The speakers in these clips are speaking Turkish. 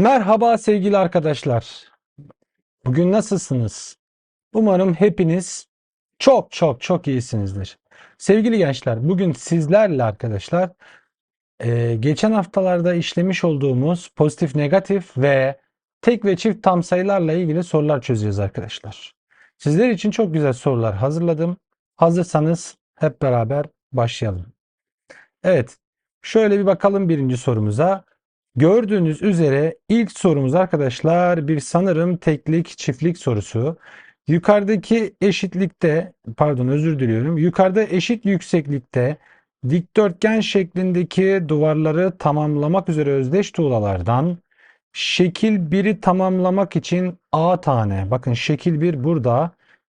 Merhaba sevgili arkadaşlar. Bugün nasılsınız? Umarım hepiniz çok çok çok iyisinizdir. Sevgili gençler, bugün sizlerle arkadaşlar geçen haftalarda işlemiş olduğumuz pozitif, negatif ve tek ve çift tam sayılarla ilgili sorular çözeceğiz arkadaşlar. Sizler için çok güzel sorular hazırladım. Hazırsanız hep beraber başlayalım. Evet, şöyle bir bakalım birinci sorumuza. Gördüğünüz üzere ilk sorumuz arkadaşlar bir sanırım teklik çiftlik sorusu. Yukarıdaki eşitlikte, pardon özür diliyorum. Yukarıda eşit yükseklikte dikdörtgen şeklindeki duvarları tamamlamak üzere özdeş tuğlalardan şekil 1'i tamamlamak için A tane. Bakın şekil 1 burada.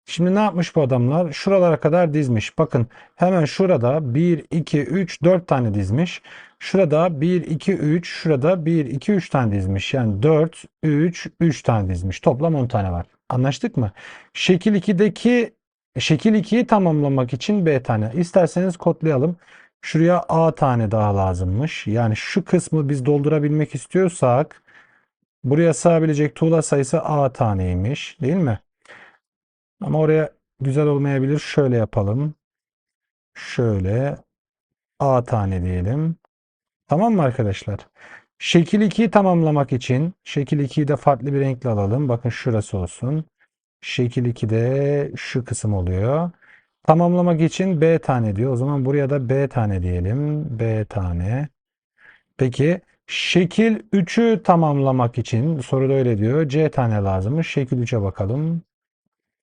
Şimdi ne yapmış bu adamlar? Şuralara kadar dizmiş. Bakın hemen şurada 1, 2, 3, 4 tane dizmiş. Şurada 1, 2, 3, şurada 1, 2, 3 tane dizmiş. Yani 4, 3, 3 tane dizmiş. Toplam 10 tane var. Anlaştık mı? Şekil 2'yi tamamlamak için B tane. İsterseniz kodlayalım. Şuraya A tane daha lazımmış. Yani şu kısmı biz doldurabilmek istiyorsak buraya sığabilecek tuğla sayısı A taneymiş. Değil mi? Ama oraya güzel olmayabilir. Şöyle yapalım. Şöyle A tane diyelim. Tamam mı arkadaşlar? Şekil 2'yi tamamlamak için şekil 2'yi de farklı bir renkle alalım. Bakın şurası olsun. Şekil 2'de şu kısım oluyor. Tamamlamak için B tane diyor. O zaman buraya da B tane diyelim. B tane. Peki şekil 3'ü tamamlamak için soruda öyle diyor. C tane lazımmış. Şekil 3'e bakalım.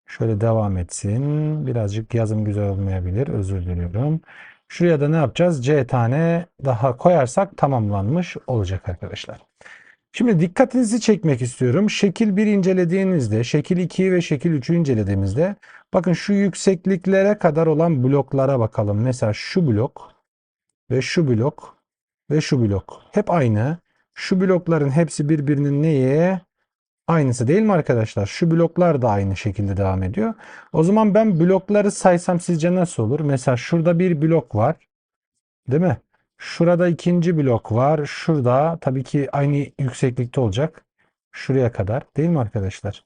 Şöyle devam etsin. Birazcık yazım güzel olmayabilir. Özür diliyorum. Şuraya da ne yapacağız? C tane daha koyarsak tamamlanmış olacak arkadaşlar. Şimdi dikkatinizi çekmek istiyorum. Şekil 1 incelediğinizde, şekil 2'yi ve şekil 3'ü incelediğimizde bakın şu yüksekliklere kadar olan bloklara bakalım. Mesela şu blok ve şu blok ve şu blok. Hep aynı. Şu blokların hepsi birbirinin neye? Aynısı değil mi arkadaşlar? Şu bloklar da aynı şekilde devam ediyor. O zaman ben blokları saysam sizce nasıl olur? Mesela şurada bir blok var. Değil mi? Şurada ikinci blok var. Şurada tabii ki aynı yükseklikte olacak. Şuraya kadar. Değil mi arkadaşlar?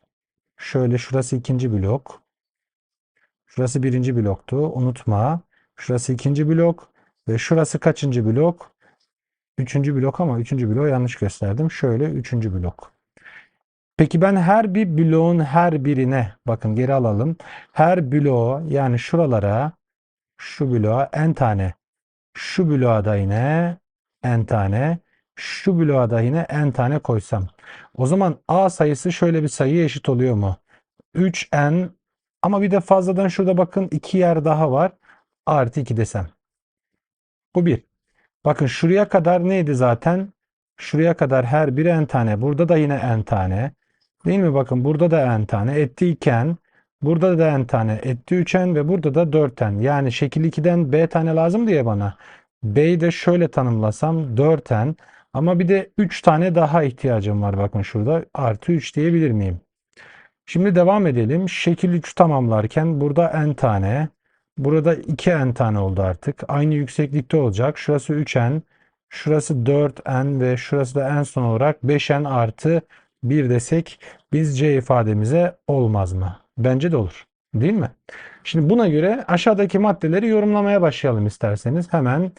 Şöyle şurası ikinci blok. Şurası birinci bloktu. Unutma. Şurası ikinci blok. Ve şurası kaçıncı blok? Üçüncü blok ama üçüncü bloğu yanlış gösterdim. Şöyle üçüncü blok. Peki ben her bir bloğun her birine bakın geri alalım. Her bloğu yani şuralara şu bloğa n tane. Şu bloğa da yine n tane. Şu bloğa da yine n tane koysam. O zaman a sayısı şöyle bir sayıya eşit oluyor mu? 3n ama bir de fazladan şurada bakın 2 yer daha var. Artı 2 desem. Bu bir. Bakın şuraya kadar neydi zaten? Şuraya kadar her biri n tane. Burada da yine n tane. Değil mi? Bakın burada da n tane. Etti 2n. Burada da n tane. Etti 3n ve burada da 4n. Yani şekil 2'den b tane lazım diye bana. B'yi de şöyle tanımlasam 4n. Ama bir de 3 tane daha ihtiyacım var. Bakın şurada artı 3 diyebilir miyim? Şimdi devam edelim. Şekil 3 tamamlarken burada n tane. Burada 2n tane oldu artık. Aynı yükseklikte olacak. Şurası 3n. Şurası 4n ve şurası da en son olarak 5n artı 1 desek biz c ifademize olmaz mı? Bence de olur. Değil mi? Şimdi buna göre aşağıdaki maddeleri yorumlamaya başlayalım isterseniz. Hemen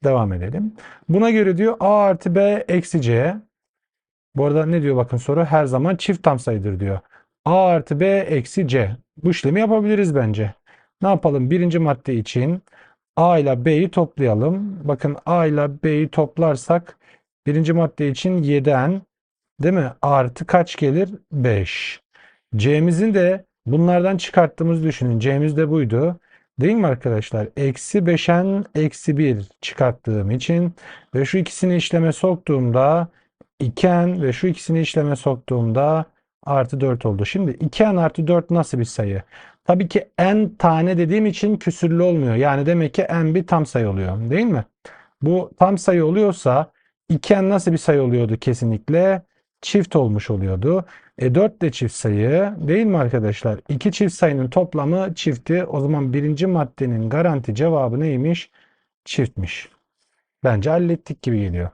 devam edelim. Buna göre diyor a artı b eksi c. Bu arada ne diyor bakın soru her zaman çift tam sayıdır diyor. A artı B eksi C. Bu işlemi yapabiliriz bence. Ne yapalım? Birinci madde için A ile B'yi toplayalım. Bakın A ile B'yi toplarsak birinci madde için 7n değil mi? Artı kaç gelir? 5. C'mizin de bunlardan çıkarttığımızı düşünün. C'miz de buydu. Değil mi arkadaşlar? Eksi 5n eksi 1 çıkarttığım için ve şu ikisini işleme soktuğumda 2n ve şu ikisini işleme soktuğumda artı 4 oldu. Şimdi 2n artı 4 nasıl bir sayı? Tabii ki n tane dediğim için küsürlü olmuyor. Yani demek ki n bir tam sayı oluyor. Değil mi? Bu tam sayı oluyorsa 2n nasıl bir sayı oluyordu kesinlikle? Çift olmuş oluyordu. 4 de çift sayı değil mi arkadaşlar? İki çift sayının toplamı çiftti. O zaman birinci maddenin garanti cevabı neymiş? Çiftmiş. Bence hallettik gibi geliyor.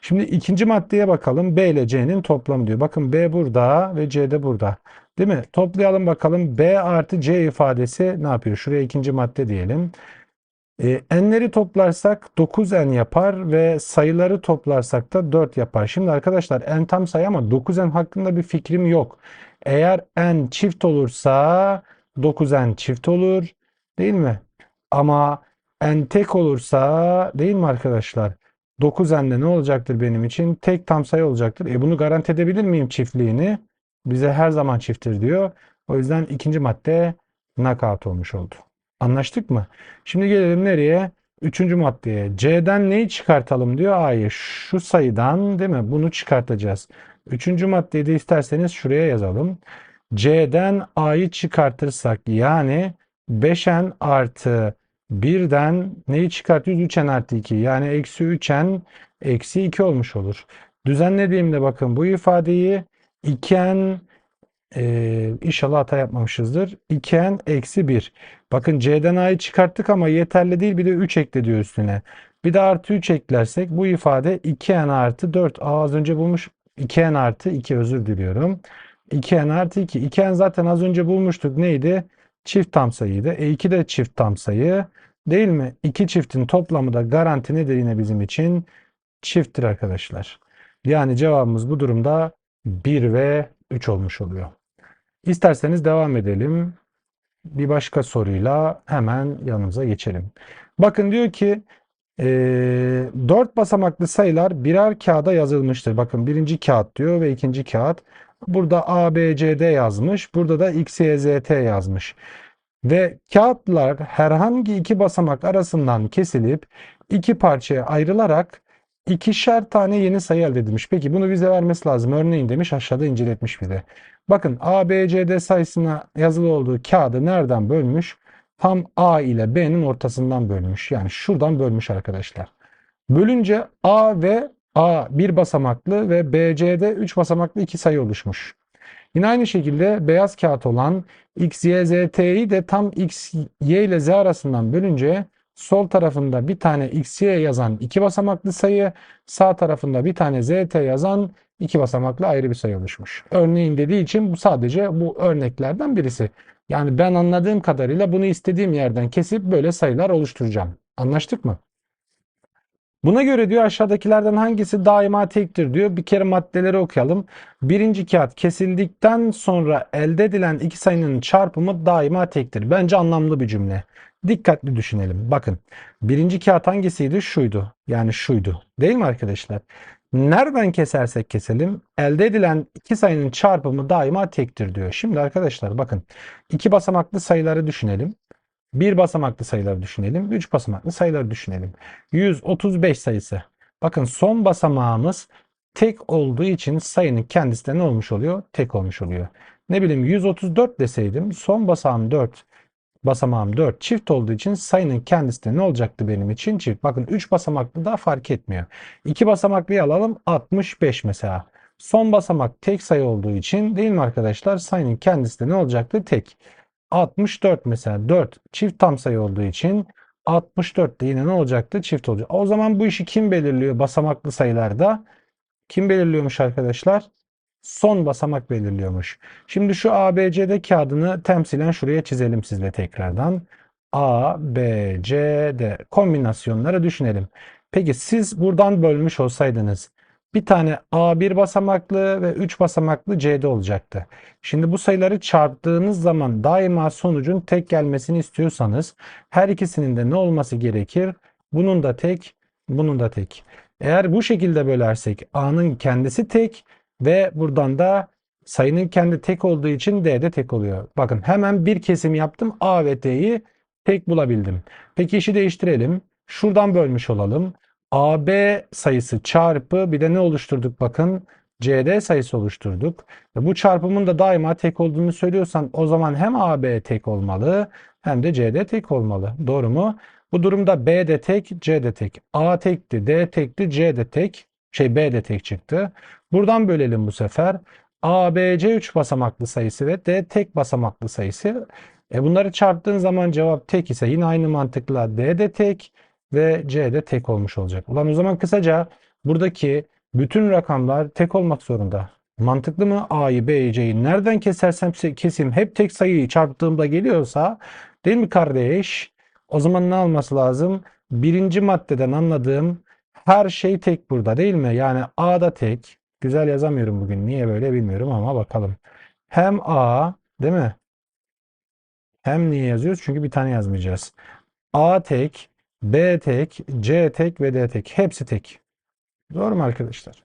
Şimdi ikinci maddeye bakalım. B ile C'nin toplamı diyor. Bakın B burada ve C de burada. Değil mi? Toplayalım bakalım. B artı C ifadesi ne yapıyor? Şuraya ikinci madde diyelim. N'leri toplarsak 9n yapar ve sayıları toplarsak da 4 yapar. Şimdi arkadaşlar n tam sayı ama 9n hakkında bir fikrim yok. Eğer n çift olursa 9n çift olur, değil mi? Ama n tek olursa, değil mi arkadaşlar? 9n'de ne olacaktır benim için? Tek tam sayı olacaktır. Bunu garanti edebilir miyim çiftliğini? Bize her zaman çifttir diyor. O yüzden ikinci madde knockout olmuş oldu. Anlaştık mı? Şimdi gelelim nereye? Üçüncü maddeye. C'den neyi çıkartalım diyor. A'yı. Şu sayıdan, değil mi? Bunu çıkartacağız. Üçüncü maddeyi de isterseniz şuraya yazalım. C'den A'yı çıkartırsak yani 5n artı 1'den neyi çıkartıyoruz? 3n artı 2. Yani eksi 3n eksi 2 olmuş olur. Düzenlediğimde bakın bu ifadeyi 2n inşallah hata yapmamışızdır. 2n eksi 1. Bakın C'den A'yı çıkarttık ama yeterli değil. Bir de 3 ekle diyor üstüne. Bir de artı 3 eklersek bu ifade 2n artı 4. Az önce bulmuş. 2n artı 2 özür diliyorum. 2n artı 2. 2n zaten az önce bulmuştuk. Neydi? Çift tam sayıydı. 2 de çift tam sayı. Değil mi? İki çiftin toplamı da garanti nedir yine bizim için? Çifttir arkadaşlar. Yani cevabımız bu durumda 1 ve 3 olmuş oluyor. İsterseniz devam edelim. Bir başka soruyla hemen yanımıza geçelim. Bakın diyor ki 4 basamaklı sayılar birer kağıda yazılmıştır. Bakın birinci kağıt diyor ve ikinci kağıt. Burada A, B, C, D yazmış. Burada da X, Y, Z, T yazmış. Ve kağıtlar herhangi iki basamak arasından kesilip iki parçaya ayrılarak ikişer tane yeni sayı elde edilmiş. Peki bunu bize vermesi lazım. Örneğin demiş aşağıda inceletmiş bize. Bakın A, B, C, D sayısına yazılı olduğu kağıdı nereden bölmüş? Tam A ile B'nin ortasından bölmüş. Yani şuradan bölmüş arkadaşlar. Bölünce A bir basamaklı ve B, C'de 3 basamaklı iki sayı oluşmuş. Yine aynı şekilde beyaz kağıt olan X, Y, Z, T'yi de tam X, Y ile Z arasından bölünce sol tarafında bir tane X, Y yazan iki basamaklı sayı, sağ tarafında bir tane Z, T yazan iki basamaklı ayrı bir sayı oluşmuş. Örneğin dediği için bu sadece bu örneklerden birisi. Yani ben anladığım kadarıyla bunu istediğim yerden kesip böyle sayılar oluşturacağım. Anlaştık mı? Buna göre diyor aşağıdakilerden hangisi daima tektir diyor. Bir kere maddeleri okuyalım. Birinci kağıt kesildikten sonra elde edilen iki sayının çarpımı daima tektir. Bence anlamlı bir cümle. Dikkatli düşünelim. Bakın birinci kağıt hangisiydi? Şuydu. Yani şuydu. Değil mi arkadaşlar? Nereden kesersek keselim elde edilen iki sayının çarpımı daima tektir diyor. Şimdi arkadaşlar bakın iki basamaklı sayıları düşünelim. Bir basamaklı sayıları düşünelim. Üç basamaklı sayıları düşünelim. 135 sayısı. Bakın son basamağımız tek olduğu için sayının kendisi de ne olmuş oluyor? Tek olmuş oluyor. Ne bileyim 134 deseydim son basamağım 4. Basamağım 4 çift olduğu için sayının kendisi de ne olacaktı benim için? Çift. Bakın 3 basamaklı da fark etmiyor. 2 basamaklıyı alalım 65 mesela. Son basamak tek sayı olduğu için değil mi arkadaşlar? Sayının kendisi de ne olacaktı? Tek. 64 mesela 4 çift tam sayı olduğu için 64 de yine ne olacaktı? Çift olacak. O zaman bu işi kim belirliyor basamaklı sayılarda? Kim belirliyormuş arkadaşlar? Son basamak belirliyormuş. Şimdi şu ABCD kağıdını temsilen şuraya çizelim sizle tekrardan. A, B, C, D kombinasyonları düşünelim. Peki siz buradan bölmüş olsaydınız bir tane A bir basamaklı ve 3 basamaklı C'de olacaktı. Şimdi bu sayıları çarptığınız zaman daima sonucun tek gelmesini istiyorsanız her ikisinin de ne olması gerekir? Bunun da tek, bunun da tek. Eğer bu şekilde bölersek A'nın kendisi tek ve buradan da sayının kendi tek olduğu için D de tek oluyor. Bakın hemen bir kesim yaptım. A ve T'yi tek bulabildim. Peki işi değiştirelim. Şuradan bölmüş olalım. AB sayısı çarpı bir de ne oluşturduk bakın. CD sayısı oluşturduk. Ve bu çarpımın da daima tek olduğunu söylüyorsan o zaman hem AB tek olmalı hem de CD tek olmalı. Doğru mu? Bu durumda B de tek, C de tek. A tekti, D tekti, C de tek. B de tek çıktı. Buradan bölelim bu sefer. A, B, C 3 basamaklı sayısı ve D tek basamaklı sayısı. Bunları çarptığın zaman cevap tek ise yine aynı mantıkla D de tek ve C de tek olmuş olacak. Ulan o zaman kısaca buradaki Bütün rakamlar tek olmak zorunda. Mantıklı mı? A'yı, B'yi, C'yi nereden kesersem keseyim hep tek sayıyı çarptığımda geliyorsa, değil mi kardeş? O zaman ne alması lazım? Birinci maddeden anladığım her şey tek burada, değil mi? Yani A'da tek. Güzel yazamıyorum bugün. Niye böyle bilmiyorum ama bakalım. Hem A, değil mi? Hem niye yazıyoruz? Çünkü bir tane yazmayacağız. A tek, B tek, C tek ve D tek. Hepsi tek. Doğru mu arkadaşlar?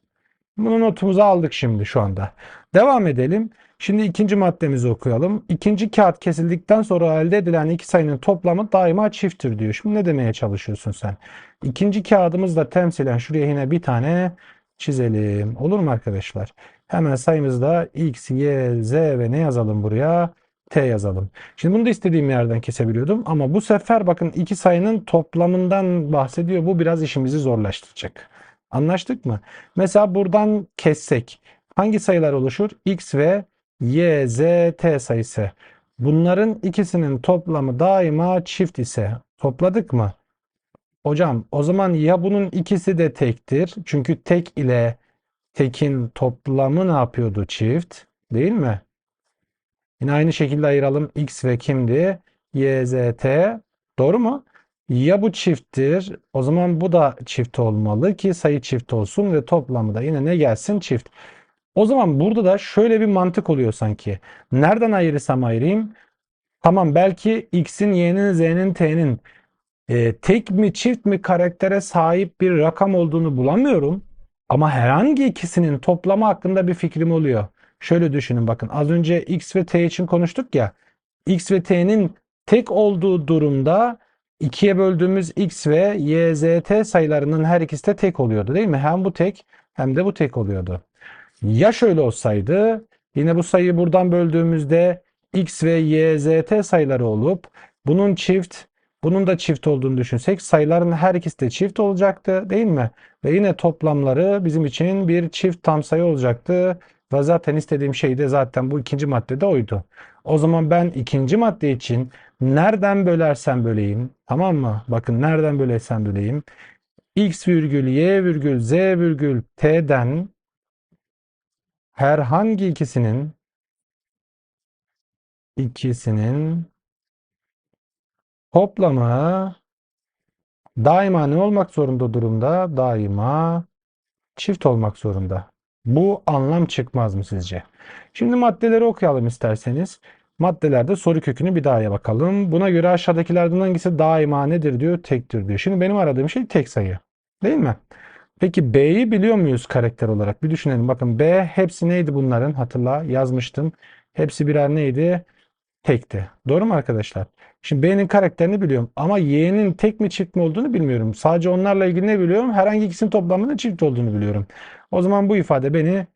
Bunu notumuza aldık şimdi şu anda. Devam edelim. Şimdi ikinci maddemizi okuyalım. İkinci kağıt kesildikten sonra elde edilen iki sayının toplamı daima çifttir diyor. Şimdi ne demeye çalışıyorsun sen? İkinci kağıdımızda temsilen şuraya yine bir tane çizelim. Olur mu arkadaşlar? Hemen sayımızda x, y, z ve ne yazalım buraya? T yazalım. Şimdi bunu da istediğim yerden kesebiliyordum ama bu sefer bakın iki sayının toplamından bahsediyor. Bu biraz işimizi zorlaştıracak. Anlaştık mı? Mesela buradan kessek hangi sayılar oluşur? X ve Y, Z, T sayısı. Bunların ikisinin toplamı daima çift ise topladık mı? Hocam o zaman ya bunun ikisi de tektir. Çünkü tek ile tekin toplamı ne yapıyordu? Çift. Değil mi? Yine aynı şekilde ayıralım. X ve kimdi? Y, Z, T. Doğru mu? Ya bu çifttir. O zaman bu da çift olmalı ki sayı çift olsun ve toplamı da yine ne gelsin? Çift. O zaman burada da şöyle bir mantık oluyor sanki. Nereden ayırırsam ayırayım. Tamam belki X'in, Y'nin, Z'nin, T'nin tek mi çift mi karaktere sahip bir rakam olduğunu bulamıyorum. Ama herhangi ikisinin toplamı hakkında bir fikrim oluyor. Şöyle düşünün bakın az önce X ve T için konuştuk ya. X ve T'nin tek olduğu durumda ikiye böldüğümüz X ve Y, Z, T sayılarının her ikisi de tek oluyordu değil mi? Hem bu tek hem de bu tek oluyordu. Ya şöyle olsaydı yine bu sayıyı buradan böldüğümüzde x ve y, z, t sayıları olup bunun çift, bunun da çift olduğunu düşünsek sayıların her ikisi de çift olacaktı değil mi? Ve yine toplamları bizim için bir çift tam sayı olacaktı. Ve zaten istediğim şey de zaten bu ikinci maddede oydu. O zaman ben ikinci madde için nereden bölersem böleyim, tamam mı? Bakın nereden bölersem böleyim. X virgül y virgül z virgül t'den herhangi ikisinin toplamı daima ne olmak zorunda durumda? Daima çift olmak zorunda. Bu anlam çıkmaz mı sizce? Şimdi maddeleri okuyalım isterseniz. Maddelerde soru kökünü bir daha bakalım. Buna göre aşağıdakilerden hangisi daima nedir diyor, tektir diyor. Şimdi benim aradığım şey tek sayı. Değil mi? Peki B'yi biliyor muyuz karakter olarak? Bir düşünelim. Bakın B hepsi neydi bunların? Hatırla yazmıştım. Hepsi birer neydi? Tekti. Doğru mu arkadaşlar? Şimdi B'nin karakterini biliyorum ama Y'nin tek mi çift mi olduğunu bilmiyorum. Sadece onlarla ilgili ne biliyorum? Herhangi ikisinin toplamının çift olduğunu biliyorum. O zaman bu ifade beni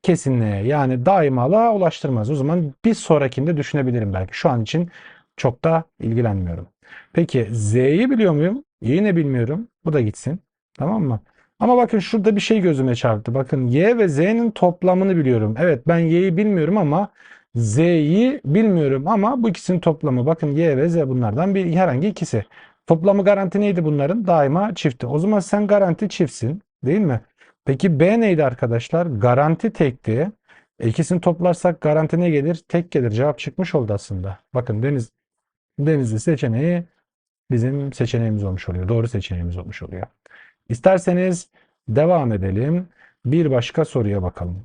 kesinliğe yani daimalığa ulaştırmaz. O zaman bir sonrakinde düşünebilirim belki. Şu an için çok da ilgilenmiyorum. Peki Z'yi biliyor muyum? Yine bilmiyorum. Bu da gitsin. Tamam mı? Ama bakın şurada bir şey gözüme çarptı. Bakın Y ve Z'nin toplamını biliyorum. Evet ben Y'yi bilmiyorum ama Z'yi bilmiyorum ama bu ikisinin toplamı. Bakın Y ve Z bunlardan bir herhangi ikisi. Toplamı garanti neydi bunların? Daima çifti. O zaman sen garanti çiftsin, değil mi? Peki B neydi arkadaşlar? Garanti tekti. İkisini toplarsak garanti ne gelir? Tek gelir. Cevap çıkmış oldu aslında. Bakın Denizli seçeneği bizim seçeneğimiz olmuş oluyor. Doğru seçeneğimiz olmuş oluyor. İsterseniz devam edelim. Bir başka soruya bakalım.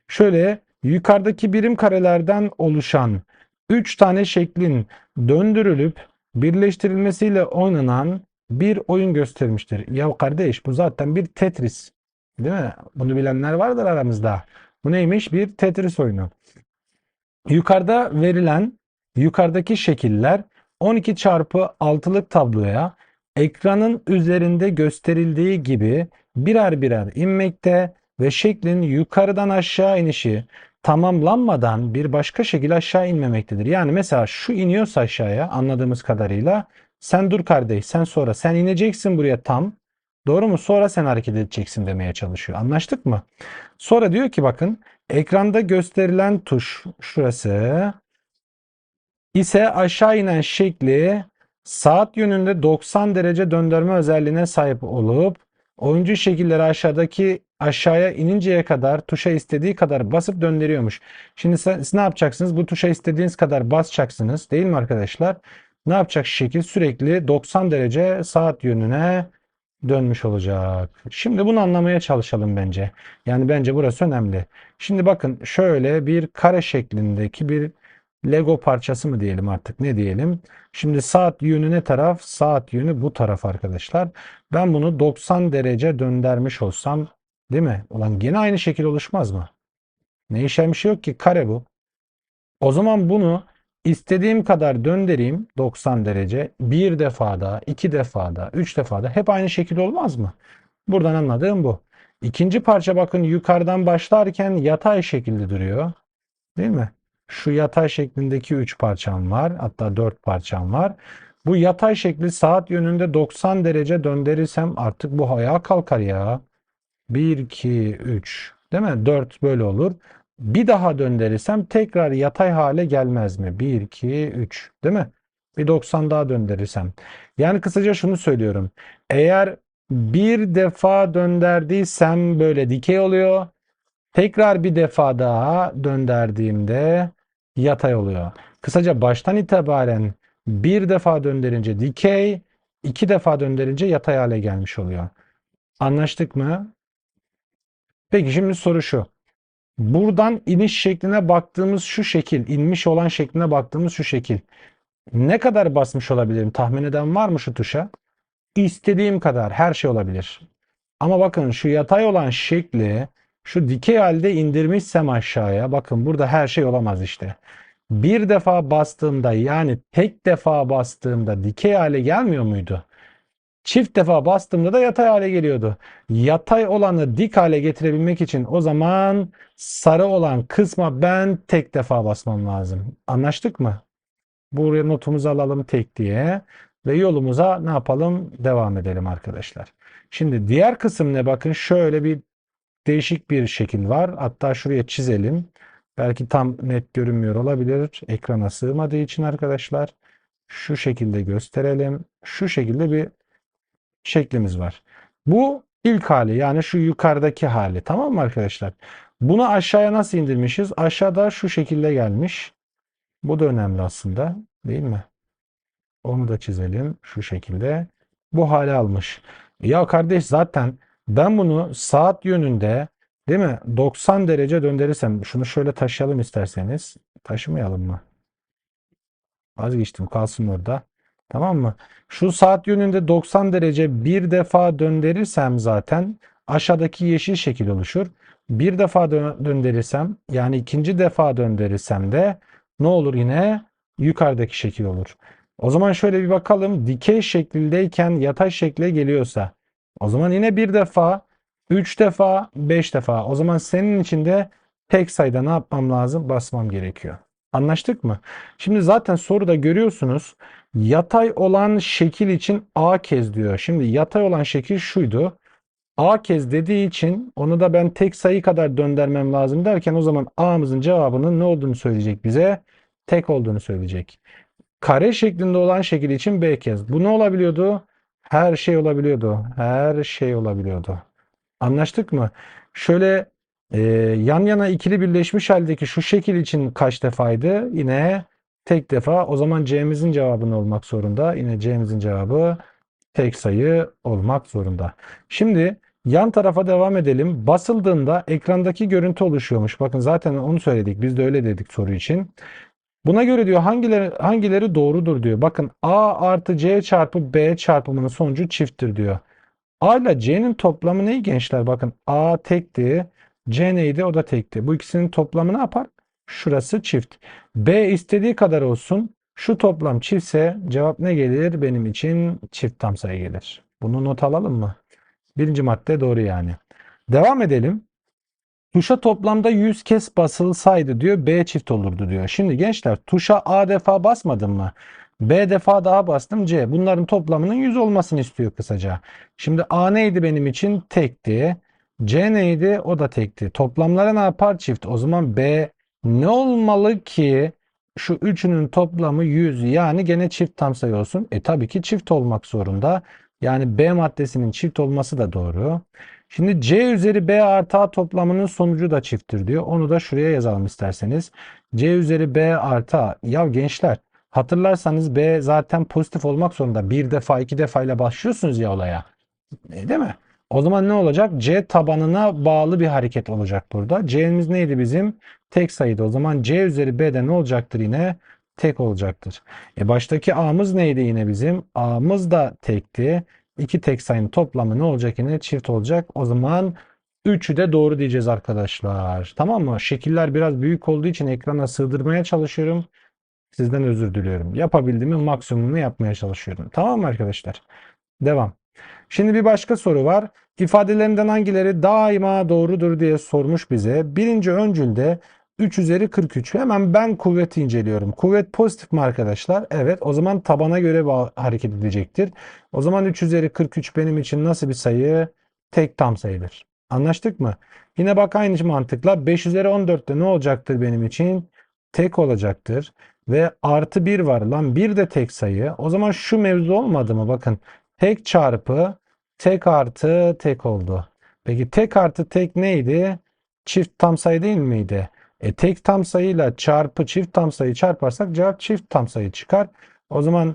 Şöyle yukarıdaki birim karelerden oluşan 3 tane şeklin döndürülüp birleştirilmesiyle oynanan bir oyun göstermiştir. Ya kardeş bu zaten bir Tetris. Değil mi? Bunu bilenler vardır aramızda. Bu neymiş? Bir Tetris oyunu. Yukarıda verilen yukarıdaki şekiller 12 çarpı 6'lık tabloya ekranın üzerinde gösterildiği gibi birer birer inmekte ve şeklin yukarıdan aşağı inişi tamamlanmadan bir başka şekil aşağı inmemektedir. Yani mesela şu iniyorsa aşağıya anladığımız kadarıyla sen dur kardeş sen ineceksin buraya tam. Doğru mu? Sonra sen hareket edeceksin demeye çalışıyor. Anlaştık mı? Sonra diyor ki bakın ekranda gösterilen tuş şurası ise aşağı inen şekli saat yönünde 90 derece döndürme özelliğine sahip olup Oyuncu şekilleri aşağıya ininceye kadar tuşa istediği kadar basıp döndürüyormuş. Şimdi siz ne yapacaksınız? Bu tuşa istediğiniz kadar basacaksınız, değil mi arkadaşlar? Ne yapacak şekil? Sürekli 90 derece saat yönüne dönmüş olacak. Şimdi bunu anlamaya çalışalım bence. Yani bence burası önemli. Şimdi bakın, şöyle bir kare şeklindeki bir Lego parçası mı diyelim, artık ne diyelim? Şimdi saat yönü ne taraf? Saat yönü bu taraf arkadaşlar. Ben bunu 90 derece döndürmüş olsam, değil mi? Ulan gene aynı şekil oluşmaz mı? Değişen bir şey yok ki, kare bu. O zaman bunu istediğim kadar döndüreyim 90 derece. Bir defada, iki defada, üç defada hep aynı şekil olmaz mı? Buradan anladığım bu. İkinci parça bakın, yukarıdan başlarken yatay şekilde duruyor. Değil mi? Şu yatay şeklindeki 3 parçam var. Hatta 4 parçam var. Bu yatay şekli saat yönünde 90 derece döndürürsem artık bu ayağa kalkar ya. 1, 2, 3. Değil mi? 4 böyle olur. Bir daha döndürürsem tekrar yatay hale gelmez mi? 1, 2, 3. Değil mi? Bir 90 daha döndürürsem. Yani kısaca şunu söylüyorum. Eğer bir defa döndürdüysem böyle dikey oluyor. Tekrar bir defa daha döndürdüğümde yatay oluyor. Kısaca baştan itibaren bir defa döndürünce dikey, iki defa döndürünce yatay hale gelmiş oluyor. Anlaştık mı? Peki şimdi soru şu. Buradan iniş şekline baktığımız şu şekil, inmiş olan şekline baktığımız şu şekil. Ne kadar basmış olabilirim? Tahmin eden var mı şu tuşa? İstediğim kadar her şey olabilir. Ama bakın, şu yatay olan şekli şu dikey halde indirmişsem aşağıya, bakın burada her şey olamaz işte. Bir defa bastığımda, yani tek defa bastığımda dikey hale gelmiyor muydu? Çift defa bastığımda da yatay hale geliyordu. Yatay olanı dik hale getirebilmek için o zaman sarı olan kısma ben tek defa basmam lazım. Anlaştık mı? Buraya notumuzu alalım tek diye ve yolumuza ne yapalım? Devam edelim arkadaşlar. Şimdi diğer kısım ne? Bakın, şöyle bir değişik bir şekil var. Hatta şuraya çizelim. Belki tam net görünmüyor olabilir. Ekrana sığmadığı için arkadaşlar. Şu şekilde gösterelim. Şu şekilde bir şeklimiz var. Bu ilk hali, yani şu yukarıdaki hali. Tamam mı arkadaşlar? Bunu aşağıya nasıl indirmişiz? Aşağıda şu şekilde gelmiş. Bu da önemli aslında, değil mi? Onu da çizelim şu şekilde. Bu hale almış. Ya kardeş, zaten ben bunu saat yönünde, değil mi, 90 derece döndürürsem, şunu şöyle taşıyalım isterseniz. Taşımayalım mı? Vazgeçtim, kalsın orada. Tamam mı? Şu saat yönünde 90 derece bir defa döndürürsem zaten aşağıdaki yeşil şekil oluşur. Bir defa döndürürsem, yani ikinci defa döndürürsem de ne olur yine? Yukarıdaki şekil olur. O zaman şöyle bir bakalım. Dikey şeklindeyken yatay şekle geliyorsa, o zaman yine bir defa, üç defa, beş defa. O zaman senin için de tek sayıda ne yapmam lazım? Basmam gerekiyor. Anlaştık mı? Şimdi zaten soruda görüyorsunuz, yatay olan şekil için A kez diyor. Şimdi yatay olan şekil şuydu. A kez dediği için onu da ben tek sayı kadar döndürmem lazım derken, o zaman A'mızın cevabının ne olduğunu söyleyecek bize? Tek olduğunu söyleyecek. Kare şeklinde olan şekil için B kez. Bu ne olabiliyordu? Her şey olabiliyordu. Her şey olabiliyordu. Anlaştık mı? Şöyle yan yana ikili birleşmiş haldeki şu şekil için kaç defaydı? Yine tek defa. O zaman C'mizin cevabı ne olmak zorunda? Yine C'mizin cevabı tek sayı olmak zorunda. Şimdi yan tarafa devam edelim. Basıldığında ekrandaki görüntü oluşuyormuş. Bakın zaten onu söyledik. Biz de öyle dedik soru için. Buna göre diyor hangileri doğrudur diyor. Bakın, A artı C çarpı B çarpımının sonucu çifttir diyor. A ile C'nin toplamı ne gençler? Bakın, A tekti. C neydi? O da tekti. Bu ikisinin toplamı ne yapar? Şurası çift. B istediği kadar olsun. Şu toplam çiftse cevap ne gelir? Benim için çift tamsayı gelir. Bunu not alalım mı? Birinci madde doğru yani. Devam edelim. Tuşa toplamda 100 kez basılsaydı diyor, B çift olurdu diyor. Şimdi gençler, tuşa A defa basmadım mı? B defa daha bastım, C. Bunların toplamının 100 olmasını istiyor kısaca. Şimdi A neydi benim için? Tekti. C neydi? O da tekti. Toplamları ne yapar? Çift. O zaman B ne olmalı ki şu üçünün toplamı 100, yani gene çift tam sayı olsun. Tabii ki çift olmak zorunda. Yani B maddesinin çift olması da doğru. Şimdi C üzeri B artı A toplamının sonucu da çifttir diyor. Onu da şuraya yazalım isterseniz. C üzeri B artı A. Ya gençler, hatırlarsanız B zaten pozitif olmak zorunda. Bir defa iki defa ile başlıyorsunuz ya olaya. Değil mi? O zaman ne olacak? C tabanına bağlı bir hareket olacak burada. C'miz neydi bizim? Tek sayıydı. O zaman C üzeri B'de ne olacaktır yine? Tek olacaktır. Baştaki A'mız neydi yine bizim? A'mız da tekti. İki tek sayının toplamı ne olacak yine? Çift olacak. O zaman üçü de doğru diyeceğiz arkadaşlar. Tamam mı? Şekiller biraz büyük olduğu için ekrana sığdırmaya çalışıyorum. Sizden özür diliyorum. Yapabildiğimin maksimumunu yapmaya çalışıyorum. Tamam mı arkadaşlar? Devam. Şimdi bir başka soru var. İfadelerinden hangileri daima doğrudur diye sormuş bize. Birinci öncülde 3 üzeri 43. Hemen ben kuvveti inceliyorum. Kuvvet pozitif mi arkadaşlar? Evet. O zaman tabana göre hareket edecektir. O zaman 3 üzeri 43 benim için nasıl bir sayı? Tek tam sayıdır. Anlaştık mı? Yine bak aynı mantıkla 5 üzeri 14'te ne olacaktır benim için? Tek olacaktır. Ve artı 1 var. Lan 1 de tek sayı. O zaman şu mevzu olmadı mı? Bakın. Tek çarpı tek artı tek oldu. Peki tek artı tek neydi? Çift tam sayı değil miydi? Tek tam sayıyla çarpı çift tam sayı çarparsak cevap çift tam sayı çıkar. O zaman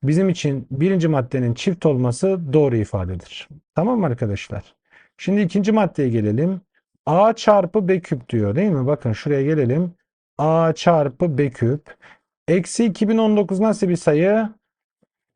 bizim için birinci maddenin çift olması doğru ifadedir. Tamam mı arkadaşlar? Şimdi ikinci maddeye gelelim. A çarpı B küp diyor değil mi? Bakın şuraya gelelim. A çarpı B küp. Eksi 2019 nasıl bir sayı?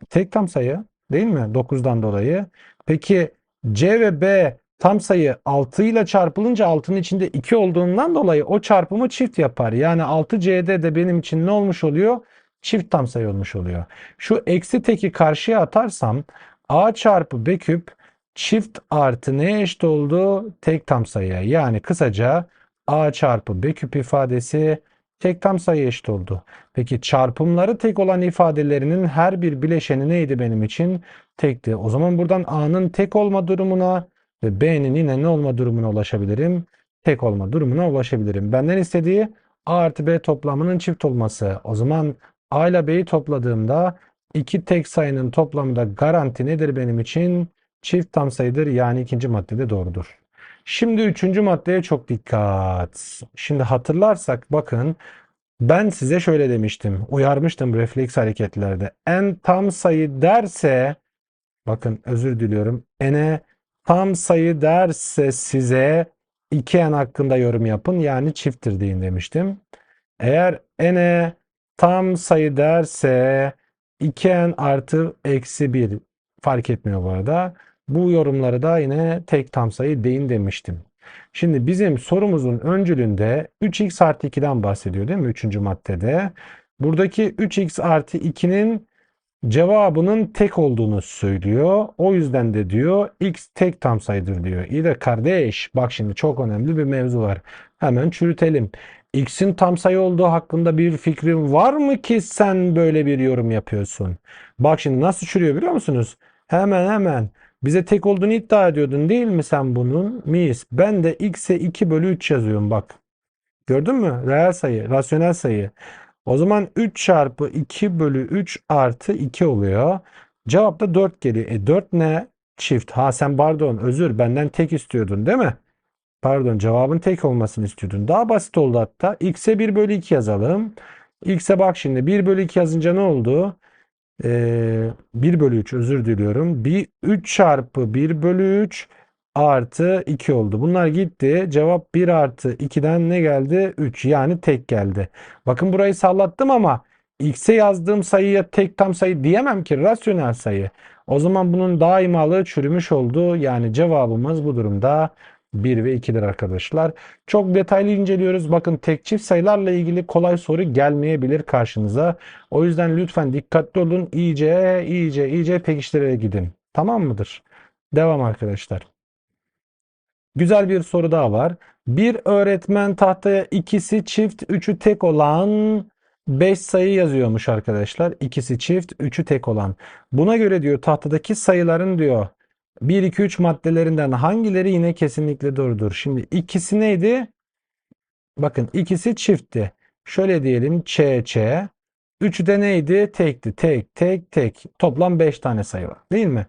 Tek tam sayı değil mi? 9'dan dolayı. Peki C ve B tam sayı 6 ile çarpılınca 6'nın içinde 2 olduğundan dolayı o çarpımı çift yapar. Yani 6C'de de benim için ne olmuş oluyor? Çift tam sayı olmuş oluyor. Şu eksi teki karşıya atarsam A çarpı B küp çift artı neye eşit oldu? Tek tam sayıya. Yani kısaca A çarpı B küp ifadesi tek tam sayıya eşit oldu. Peki çarpımları tek olan ifadelerinin her bir bileşeni neydi benim için? Tekti. O zaman buradan A'nın tek olma durumuna ve B'nin yine ne olma durumuna ulaşabilirim? Tek olma durumuna ulaşabilirim. Benden istediği A artı B toplamının çift olması. O zaman A ile B'yi topladığımda iki tek sayının toplamı da garanti nedir benim için? Çift tam sayıdır. Yani ikinci maddede doğrudur. Şimdi üçüncü maddeye çok dikkat. Şimdi hatırlarsak bakın, ben size şöyle demiştim. Uyarmıştım refleks hareketlerde. En tam sayı derse, bakın özür diliyorum. N'e tam sayı derse size 2n hakkında yorum yapın. Yani çifttir deyin demiştim. Eğer n'e tam sayı derse 2n artı eksi 1 fark etmiyor bu arada. Bu yorumları da yine tek tam sayı deyin demiştim. Şimdi bizim sorumuzun öncülünde 3x artı 2'den bahsediyor değil mi? Üçüncü maddede. Buradaki 3x artı 2'nin cevabının tek olduğunu söylüyor. O yüzden de diyor x tek tam sayıdır diyor. İyi de kardeş bak şimdi çok önemli bir mevzu var. Hemen çürütelim. X'in tam sayı olduğu hakkında bir fikrin var mı ki sen böyle bir yorum yapıyorsun? Bak şimdi nasıl çürüyor biliyor musunuz? Hemen. Bize tek olduğunu iddia ediyordun değil mi sen bunun? Mis. Ben de x'e 2 bölü 3 yazıyorum bak. Gördün mü? Reel sayı, rasyonel sayı. O zaman 3 çarpı 2 bölü 3 artı 2 oluyor. Cevap da 4 geliyor. 4 ne? Çift. Ha sen pardon özür benden tek istiyordun değil mi? Pardon cevabın tek olmasını istiyordun. Daha basit oldu hatta. X'e 1 bölü 2 yazalım. X'e bak şimdi 1 bölü 2 yazınca ne oldu? 1 bölü 3 özür diliyorum. 3 çarpı 1 bölü 3 artı 2 oldu. Bunlar gitti. Cevap 1 artı 2'den ne geldi? 3 yani tek geldi. Bakın burayı sallattım ama x'e yazdığım sayıya tek tam sayı diyemem ki rasyonel sayı. O zaman bunun daimalığı çürümüş oldu. Yani cevabımız bu durumda 1 ve 2'dir arkadaşlar. Çok detaylı inceliyoruz. Bakın tek çift sayılarla ilgili kolay soru gelmeyebilir karşınıza. O yüzden lütfen dikkatli olun. İyice pekiştirerek gidin. Tamam mıdır? Devam arkadaşlar. Güzel bir soru daha var. Bir öğretmen tahtaya ikisi çift, üçü tek olan 5 sayı yazıyormuş arkadaşlar. İkisi çift, üçü tek olan. Buna göre diyor tahtadaki sayıların diyor 1, 2, 3 maddelerinden hangileri yine kesinlikle doğrudur? Şimdi ikisi neydi? Bakın ikisi çiftti. Şöyle diyelim ç. Üçü de neydi? Tekti. Tek. Toplam 5 tane sayı var. Değil mi?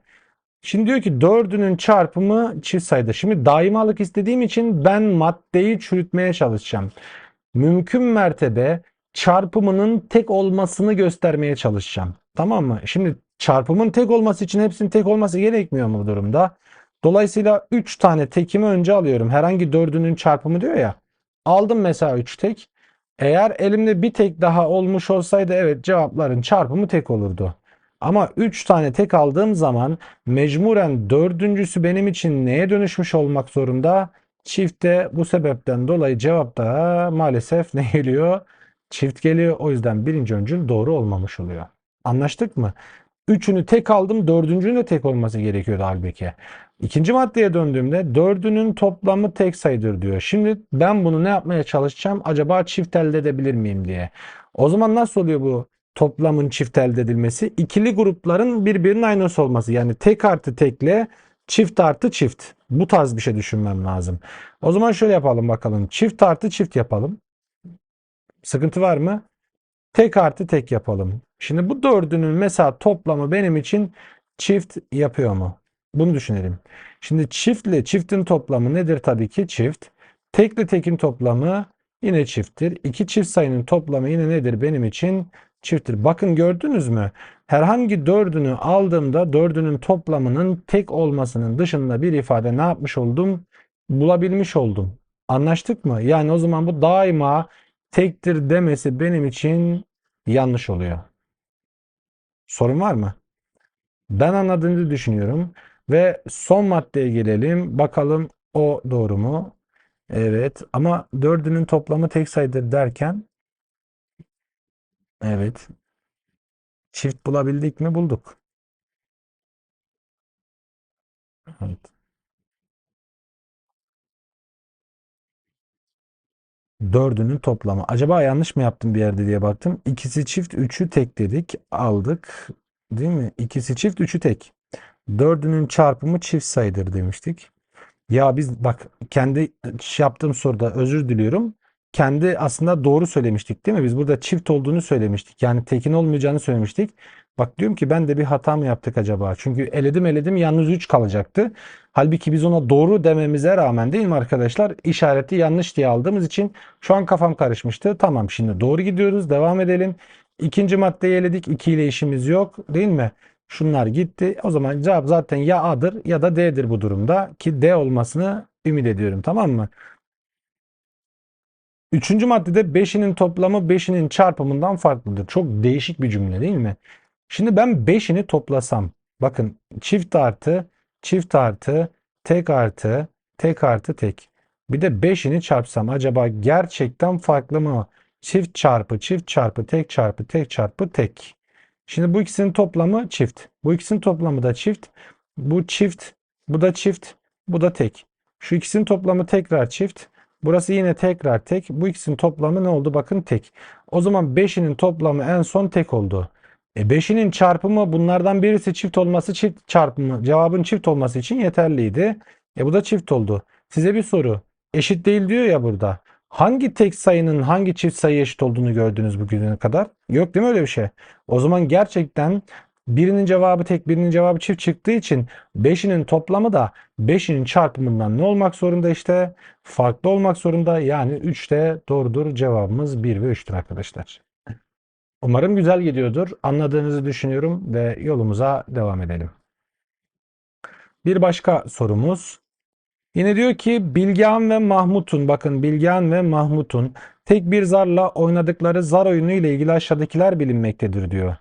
Şimdi diyor ki dördünün çarpımı çift sayıda. Şimdi daimalık istediğim için ben maddeyi çürütmeye çalışacağım. Mümkün mertebe çarpımının tek olmasını göstermeye çalışacağım. Tamam mı? Şimdi çarpımın tek olması için hepsinin tek olması gerekmiyor mu bu durumda? Dolayısıyla 3 tane tekimi önce alıyorum. Herhangi dördünün çarpımı diyor ya. Aldım mesela 3 tek. Eğer elimde bir tek daha olmuş olsaydı evet cevapların çarpımı tek olurdu. Ama 3 tane tek aldığım zaman mecburen dördüncüsü benim için neye dönüşmüş olmak zorunda? Çifte. Bu sebepten dolayı cevap da maalesef ne geliyor? Çift geliyor. O yüzden birinci öncül doğru olmamış oluyor. Anlaştık mı? Üçünü tek aldım. Dördüncünün de tek olması gerekiyordu halbuki. İkinci maddeye döndüğümde dördünün toplamı tek sayıdır diyor. Şimdi ben bunu ne yapmaya çalışacağım? Acaba çift elde edebilir miyim diye. O zaman nasıl oluyor bu toplamın çift elde edilmesi? İkili grupların birbirinin aynısı olması. Yani tek artı tekle çift artı çift. Bu tarz bir şey düşünmem lazım. O zaman şöyle yapalım bakalım. Çift artı çift yapalım. Sıkıntı var mı? Tek artı tek yapalım. Şimdi bu dördünün mesela toplamı benim için çift yapıyor mu? Bunu düşünelim. Şimdi çiftle çiftin toplamı nedir? Tabii ki çift. Tekle tekin toplamı yine çifttir. İki çift sayının toplamı yine nedir? Benim için çifttir. Bakın gördünüz mü? Herhangi dördünü aldığımda dördünün toplamının tek olmasının dışında bir ifade ne yapmış oldum? Bulabilmiş oldum. Anlaştık mı? Yani o zaman bu daima tektir demesi benim için yanlış oluyor. Sorun var mı? Ben anladığınızı düşünüyorum. Ve son maddeye gelelim. Bakalım o doğru mu? Evet. Ama dördünün toplamı tek sayıdır derken evet. Çift bulabildik mi? Bulduk. Evet. Dördünün toplamı. Acaba yanlış mı yaptım bir yerde diye baktım. İkisi çift, üçü tek dedik. Aldık. Değil mi? İkisi çift, üçü tek. Dördünün çarpımı çift sayıdır demiştik. Ya biz bak kendi yaptığım soruda özür diliyorum. Kendi aslında doğru söylemiştik değil mi? Biz burada çift olduğunu söylemiştik. Yani tekin olmayacağını söylemiştik. Bak diyorum ki ben de bir hata mı yaptık acaba? Çünkü eledim eledim yalnız 3 kalacaktı. Halbuki biz ona doğru dememize rağmen değil mi arkadaşlar? İşareti yanlış diye aldığımız için şu an kafam karışmıştı. Tamam şimdi doğru gidiyoruz. Devam edelim. İkinci maddeyi eledik. 2 ile işimiz yok değil mi? Şunlar gitti. O zaman cevap zaten ya A'dır ya da D'dir bu durumda ki D olmasını ümit ediyorum. Tamam mı? Üçüncü maddede beşinin toplamı beşinin çarpımından farklıdır. Çok değişik bir cümle değil mi? Şimdi ben beşini toplasam. Bakın çift artı, tek artı, tek artı tek. Bir de beşini çarpsam acaba gerçekten farklı mı? Çift çarpı, çift çarpı, tek çarpı, tek çarpı, tek. Şimdi bu ikisinin toplamı çift. Bu ikisinin toplamı da çift. Bu çift, bu da çift, bu da tek. Şu ikisinin toplamı tekrar çift. Burası yine tekrar tek. Bu ikisinin toplamı ne oldu? Bakın tek. O zaman beşinin toplamı en son tek oldu. Beşinin çarpımı bunlardan birisi çift olması çift çarpımı cevabın çift olması için yeterliydi. Bu da çift oldu. Size bir soru. Eşit değil diyor ya burada. Hangi tek sayının hangi çift sayı eşit olduğunu gördünüz bugüne kadar? Yok değil mi öyle bir şey? O zaman gerçekten birinin cevabı tek, birinin cevabı çift çıktığı için beşinin toplamı da beşinin çarpımından ne olmak zorunda işte? Farklı olmak zorunda. Yani 3 de doğrudur. Cevabımız 1 ve 3'tür arkadaşlar. Umarım güzel gidiyordur. Anladığınızı düşünüyorum ve yolumuza devam edelim. Bir başka sorumuz. Yine diyor ki Bilgehan ve Mahmut'un bakın Bilgehan ve Mahmut'un tek bir zarla oynadıkları zar oyunu ile ilgili aşağıdakiler bilinmektedir diyor.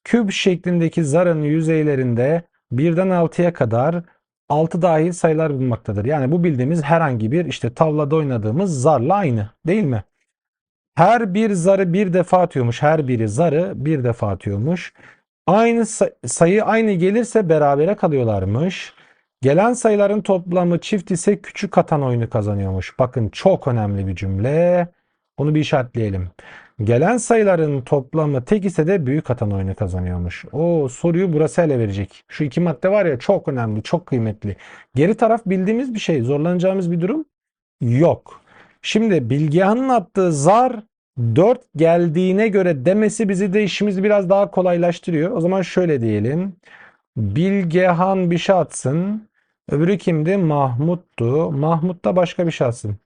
Küp şeklindeki zarın yüzeylerinde birden 6'ya kadar 6 dahil sayılar bulunmaktadır. Yani bu bildiğimiz herhangi bir işte tavlada oynadığımız zarla aynı değil mi? Her bir zarı bir defa atıyormuş. Her biri zarı bir defa atıyormuş. Aynı sayı aynı gelirse berabere kalıyorlarmış. Gelen sayıların toplamı çift ise küçük atan oyunu kazanıyormuş. Bakın çok önemli bir cümle. Bunu bir işaretleyelim. Gelen sayıların toplamı tek ise de büyük atan oyunu kazanıyormuş. O soruyu burası ele verecek. Şu iki madde var ya çok önemli, çok kıymetli. Geri taraf bildiğimiz bir şey. Zorlanacağımız bir durum yok. Şimdi Bilgehan'ın attığı zar 4 geldiğine göre demesi bizi de işimizi biraz daha kolaylaştırıyor. O zaman şöyle diyelim. Bilgehan bir şey atsın. Öbürü kimdi? Mahmut'tu. Mahmut da başka bir şey atsın.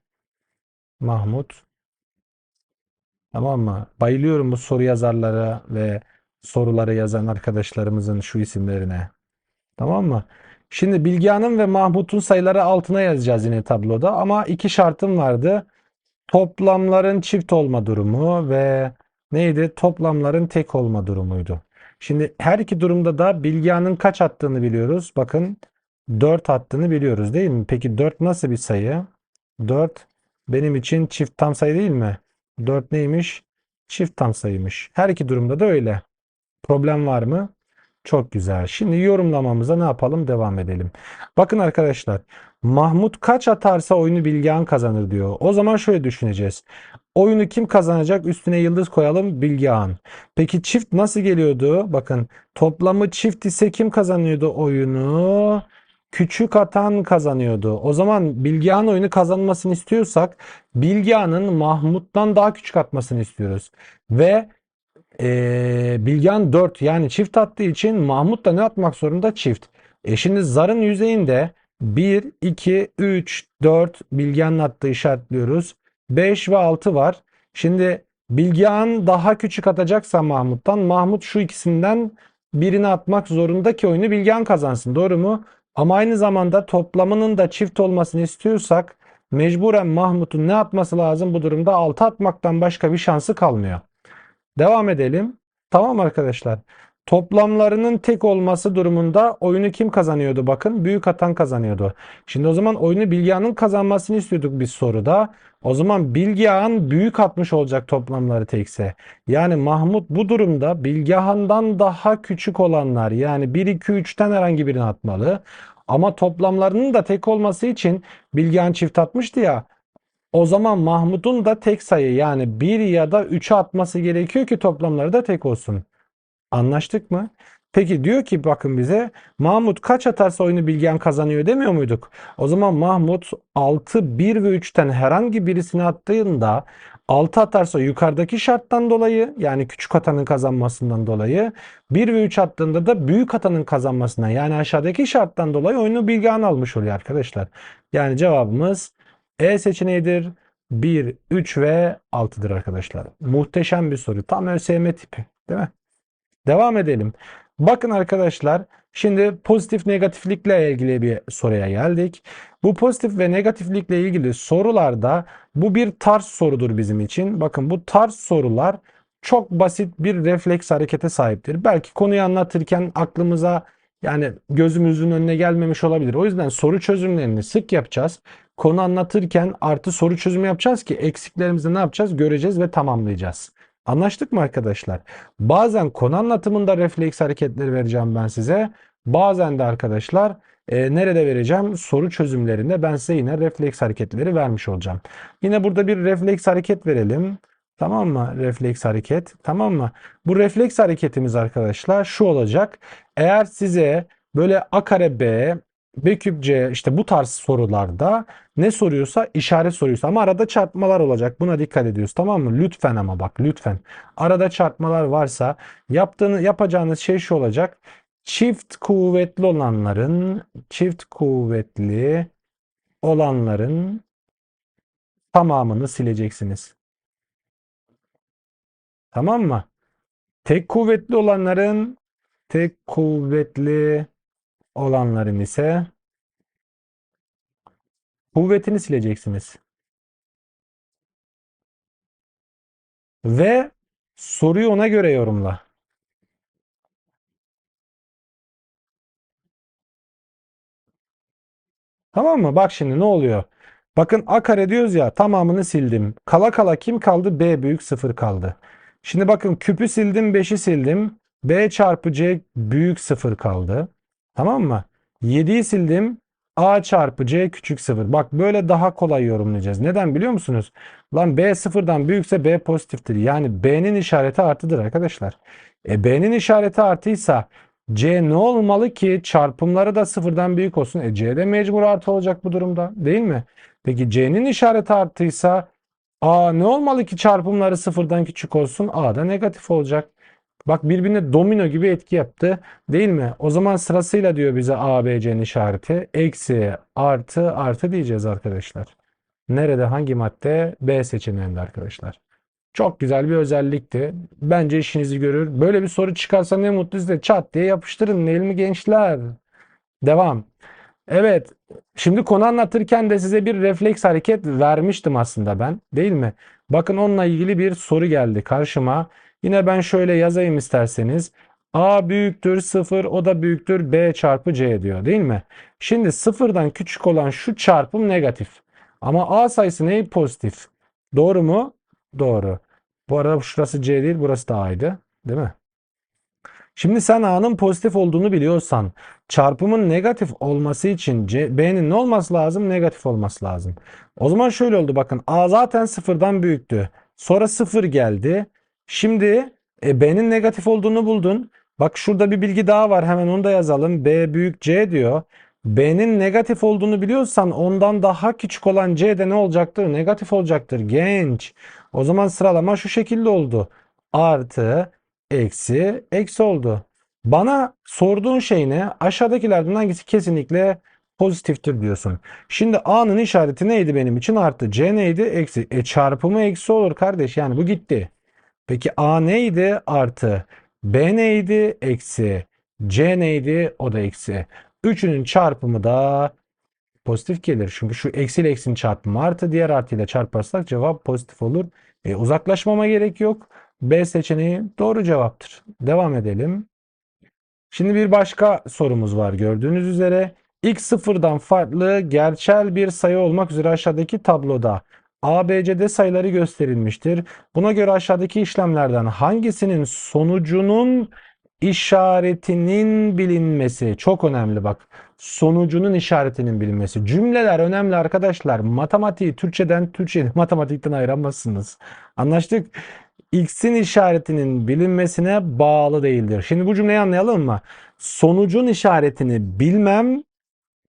Mahmut. Tamam mı? Bayılıyorum bu soru yazarlara ve soruları yazan arkadaşlarımızın şu isimlerine. Tamam mı? Şimdi Bilgehan'ın ve Mahmut'un sayıları altına yazacağız yine tabloda. Ama iki şartım vardı. Toplamların çift olma durumu ve neydi? Toplamların tek olma durumuydu. Şimdi her iki durumda da Bilgehan'ın kaç attığını biliyoruz. Bakın 4 attığını biliyoruz değil mi? Peki 4 nasıl bir sayı? 4 benim için çift tam sayı değil mi? 4 neymiş? Çift tam sayıymış. Her iki durumda da öyle. Problem var mı? Çok güzel. Şimdi yorumlamamıza ne yapalım? Devam edelim. Bakın arkadaşlar. Mahmut kaç atarsa oyunu Bilgehan kazanır diyor. O zaman şöyle düşüneceğiz. Oyunu kim kazanacak? Üstüne yıldız koyalım. Bilgehan. Peki çift nasıl geliyordu? Bakın toplamı çift ise kim kazanıyordu oyunu? Küçük atan kazanıyordu. O zaman Bilgehan oyunu kazanmasını istiyorsak Bilgehan'ın Mahmut'tan daha küçük atmasını istiyoruz. Ve Bilgehan 4 yani çift attığı için Mahmut da ne atmak zorunda? Çift. Şimdi zarın yüzeyinde 1, 2, 3, 4 Bilgehan'ın attığı işaretliyoruz. 5 ve 6 var. Şimdi Bilgehan daha küçük atacaksa Mahmut'tan Mahmut şu ikisinden birini atmak zorunda ki oyunu Bilgehan kazansın. Doğru mu? Ama aynı zamanda toplamının da çift olmasını istiyorsak mecburen Mahmut'un ne atması lazım? Bu durumda 6 atmaktan başka bir şansı kalmıyor. Devam edelim. Tamam arkadaşlar. Toplamlarının tek olması durumunda oyunu kim kazanıyordu? Bakın büyük atan kazanıyordu. Şimdi o zaman oyunu Bilgehan'ın kazanmasını istiyorduk biz soruda. O zaman Bilgehan büyük atmış olacak toplamları tekse. Yani Mahmut bu durumda Bilgehan'dan daha küçük olanlar yani 1, 2, 3'ten herhangi birini atmalı. Ama toplamlarının da tek olması için Bilgehan çift atmıştı ya. O zaman Mahmut'un da tek sayı yani bir ya da 3'e atması gerekiyor ki toplamları da tek olsun. Anlaştık mı? Peki diyor ki bakın bize Mahmut kaç atarsa oyunu Bilgehan kazanıyor demiyor muyduk? O zaman Mahmut 6, 1 ve 3'ten herhangi birisini attığında 6 atarsa yukarıdaki şarttan dolayı yani küçük atanın kazanmasından dolayı 1 ve 3 attığında da büyük atanın kazanmasından yani aşağıdaki şarttan dolayı oyunu Bilgehan almış oluyor arkadaşlar. Yani cevabımız E seçeneğidir. 1, 3 ve 6'dır arkadaşlar. Muhteşem bir soru. Tam ÖSYM tipi, değil mi? Devam edelim. Bakın arkadaşlar, şimdi pozitif negatiflikle ilgili bir soruya geldik. Bu pozitif ve negatiflikle ilgili sorularda bu bir tarz sorudur bizim için. Bakın bu tarz sorular çok basit bir refleks harekete sahiptir. Belki konuyu anlatırken aklımıza yani gözümüzün önüne gelmemiş olabilir. O yüzden soru çözümlerini sık yapacağız. Konu anlatırken artı soru çözümü yapacağız ki eksiklerimizi ne yapacağız? Göreceğiz ve tamamlayacağız. Anlaştık mı arkadaşlar? Bazen konu anlatımında refleks hareketleri vereceğim ben size. Bazen de arkadaşlar nerede vereceğim? Soru çözümlerinde ben size yine refleks hareketleri vermiş olacağım. Yine burada bir refleks hareket verelim. Tamam mı? Refleks hareket. Tamam mı? Bu refleks hareketimiz arkadaşlar şu olacak. Eğer size böyle a kare b, b küp c işte bu tarz sorularda ne soruyorsa işaret soruyorsa ama arada çarpmalar olacak. Buna dikkat ediyoruz. Tamam mı? Lütfen ama bak lütfen. Arada çarpmalar varsa yapacağınız şey şu olacak. Çift kuvvetli olanların tamamını sileceksiniz. Tamam mı? Tek kuvvetli olanların ise kuvvetini sileceksiniz. Ve soruyu ona göre yorumla. Tamam mı? Bak şimdi ne oluyor? Bakın a kare diyoruz ya tamamını sildim. Kala kala kim kaldı? B büyük 0 kaldı. Şimdi bakın küpü sildim 5'i sildim. B çarpı C büyük 0 kaldı. Tamam mı? 7'yi sildim. A çarpı C küçük 0. Bak böyle daha kolay yorumlayacağız. Neden biliyor musunuz? Lan B sıfırdan büyükse B pozitiftir. Yani B'nin işareti artıdır arkadaşlar. B'nin işareti artıysa C ne olmalı ki çarpımları da sıfırdan büyük olsun? C de mecbur artı olacak bu durumda değil mi? Peki C'nin işareti artıysa A ne olmalı ki çarpımları sıfırdan küçük olsun? A da negatif olacak. Bak birbirine domino gibi etki yaptı. Değil mi? O zaman sırasıyla diyor bize A, B, C'nin işareti. Eksi, artı, artı diyeceğiz arkadaşlar. Nerede, hangi madde? B seçeneğinde arkadaşlar. Çok güzel bir özellikti. Bence işinizi görür. Böyle bir soru çıkarsa ne mutlu size. Çat diye yapıştırın. Değil mi gençler? Devam. Evet. Şimdi konu anlatırken de size bir refleks hareket vermiştim aslında ben. Değil mi? Bakın onunla ilgili bir soru geldi karşıma. Yine ben şöyle yazayım isterseniz. A büyüktür 0, o da büyüktür B çarpı C diyor. Değil mi? Şimdi sıfırdan küçük olan şu çarpım negatif. Ama A sayısı ne? Pozitif. Doğru mu? Doğru. Bu arada şurası C değil, burası da A'ydı. Değil mi? Şimdi sen A'nın pozitif olduğunu biliyorsan çarpımın negatif olması için B'nin ne olması lazım? Negatif olması lazım. O zaman şöyle oldu bakın. A zaten sıfırdan büyüktü. Sonra sıfır geldi. Şimdi B'nin negatif olduğunu buldun. Bak şurada bir bilgi daha var. Hemen onu da yazalım. B büyük C diyor. B'nin negatif olduğunu biliyorsan ondan daha küçük olan C de ne olacaktır? Negatif olacaktır. Genç. O zaman sıralama şu şekilde oldu. Artı eksi, eksi oldu. Bana sorduğun şey ne? Aşağıdakilerden hangisi kesinlikle pozitiftir diyorsun. Şimdi A'nın işareti neydi benim için? Artı. C neydi? Eksi. Çarpımı eksi olur kardeş. Yani bu gitti. Peki A neydi? Artı. B neydi? Eksi. C neydi? O da eksi. Üçünün çarpımı da pozitif gelir. Çünkü şu eksi ile eksinin çarpımı artı, diğer artıyla çarparsak cevap pozitif olur. Uzaklaşmama gerek yok. B seçeneği doğru cevaptır. Devam edelim. Şimdi bir başka sorumuz var gördüğünüz üzere. X sıfırdan farklı gerçel bir sayı olmak üzere aşağıdaki tabloda ABCD sayıları gösterilmiştir. Buna göre aşağıdaki işlemlerden hangisinin sonucunun işaretinin bilinmesi çok önemli bak. Sonucunun işaretinin bilinmesi. Cümleler önemli arkadaşlar. Matematiği Türkçe'yi matematikten ayıramazsınız. Anlaştık? X'in işaretinin bilinmesine bağlı değildir. Şimdi bu cümleyi anlayalım mı? Sonucun işaretini bilmem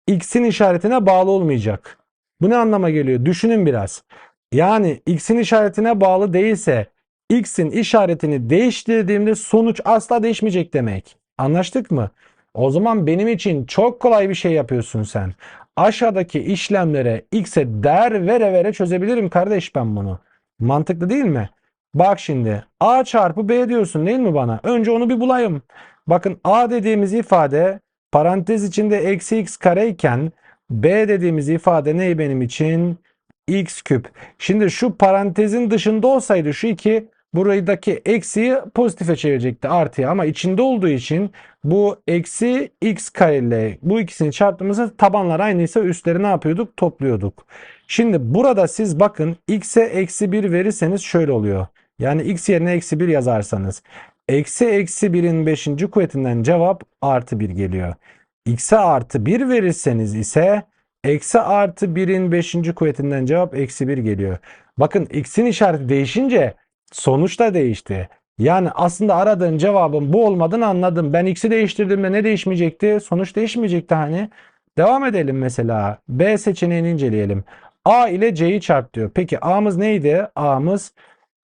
X'in işaretine bağlı olmayacak. Bu ne anlama geliyor? Düşünün biraz. Yani X'in işaretine bağlı değilse X'in işaretini değiştirdiğimde sonuç asla değişmeyecek demek. Anlaştık mı? O zaman benim için çok kolay bir şey yapıyorsun sen. Aşağıdaki işlemlere X'e değer vere vere çözebilirim kardeş ben bunu. Mantıklı değil mi? Bak şimdi A çarpı B diyorsun değil mi bana? Önce onu bir bulayım. Bakın A dediğimiz ifade parantez içinde eksi x kare iken b dediğimiz ifade ne benim için? X küp. Şimdi şu parantezin dışında olsaydı şu iki buradaki eksiyi pozitife çevirecekti artıya ama içinde olduğu için bu eksi x kare ile bu ikisini çarptığımızda tabanlar aynıysa üstleri ne yapıyorduk? Topluyorduk. Şimdi burada siz bakın x'e eksi 1 verirseniz şöyle oluyor. Yani x yerine eksi 1 yazarsanız eksi eksi 1'in 5. kuvvetinden cevap artı 1 geliyor. X'e artı 1 verirseniz ise eksi artı 1'in 5. kuvvetinden cevap eksi 1 geliyor. Bakın x'in işareti değişince sonuç da değişti. Yani aslında aradığın cevabın bu olmadığını anladım. Ben x'i değiştirdiğimde ne değişmeyecekti? Sonuç değişmeyecekti hani. Devam edelim mesela. B seçeneğini inceleyelim. A ile C'yi çarp diyor. Peki A'mız neydi?